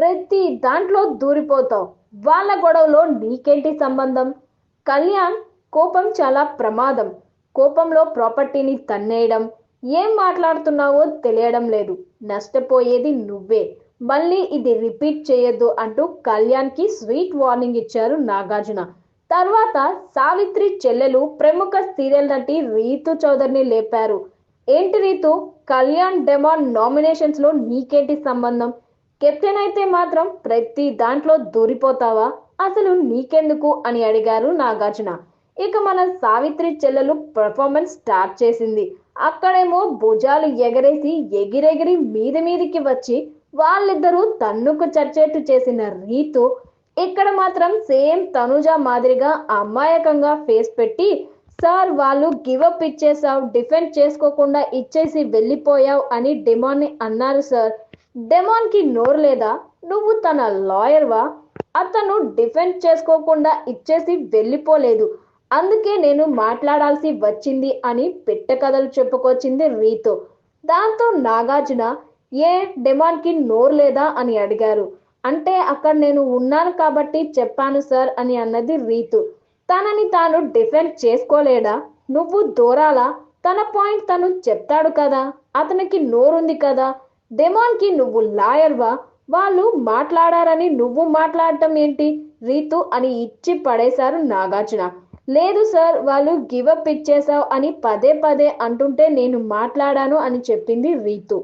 ప్రతి దాంట్లో దూరిపోతావు. వాళ్ళ గొడవలో నీకేంటి సంబంధం? కళ్యాణ్ కోపం చాలా ప్రమాదం. కోపంలో ప్రాపర్టీని తన్నేయడం. ఏం మాట్లాడుతున్నావో తెలియడం లేదు. నష్టపోయేది నువ్వే. మళ్ళీ ఇది రిపీట్ చేయొద్దు అంటూ కళ్యాణ్కి స్వీట్ వార్నింగ్ ఇచ్చారు నాగార్జున. తర్వాత సావిత్రి చెల్లెలు ప్రముఖ సీరియల్ నటి రీతు చౌదరిని లేపారు. ఏంటి రీతు, కళ్యాణ్ డెమాన్ నామినేషన్స్ లో నీకేంటి సంబంధం? కెప్టెన్ అయితే మాత్రం ప్రతి దాంట్లో దూరిపోతావా? అసలు నీకెందుకు అని అడిగారు నాగార్జున. ఇక మన సావిత్రి చెల్లెలు పర్ఫార్మెన్స్ స్టార్ట్ చేసింది. అక్కడేమో భుజాలు ఎగరేసి ఎగిరెగిరి మీదికి వచ్చి వాళ్ళిద్దరూ తన్నుకు చచ్చేట్టు చేసిన రీతు ఇక్కడ మాత్రం సేమ్ తనుజ మాదిరిగా అమాయకంగా ఫేస్ పెట్టి, సార్ వాళ్ళు గివప్ ఇచ్చేసావు, డిఫెండ్ చేసుకోకుండా ఇచ్చేసి వెళ్ళిపోయావు అని డెమాన్ని అన్నారు సార్. డెమాన్కి నోరు లేదా? నువ్వు తన లాయర్వా? అతను డిఫెండ్ చేసుకోకుండా ఇచ్చేసి వెళ్ళిపోలేదు, అందుకే నేను మాట్లాడాల్సి వచ్చింది అని పెట్ట కథలు చెప్పుకొచ్చింది రీతు. దాంతో నాగార్జున ఏ డెమాన్కి నోరు లేదా అని అడిగారు. అంటే అక్కడ నేను ఉన్నాను కాబట్టి చెప్పాను సార్ అని అన్నది రీతు. తనని తాను డిఫెండ్ చేసుకోలేడా? నువ్వు దూరాలా? తన పాయింట్ తను చెప్తాడు కదా, అతనికి నోరుంది కదా. డెమాన్కి నువ్వు లాయర్వా? వాళ్ళు మాట్లాడారని నువ్వు మాట్లాడటం ఏంటి రీతు అని ఇచ్చి పడేశారు నాగార్జున. లేదు సార్, వాళ్ళు గివప్ ఇచ్చేసావు అని పదే పదే అంటుంటే నేను మాట్లాడాను అని చెప్పింది రీతు.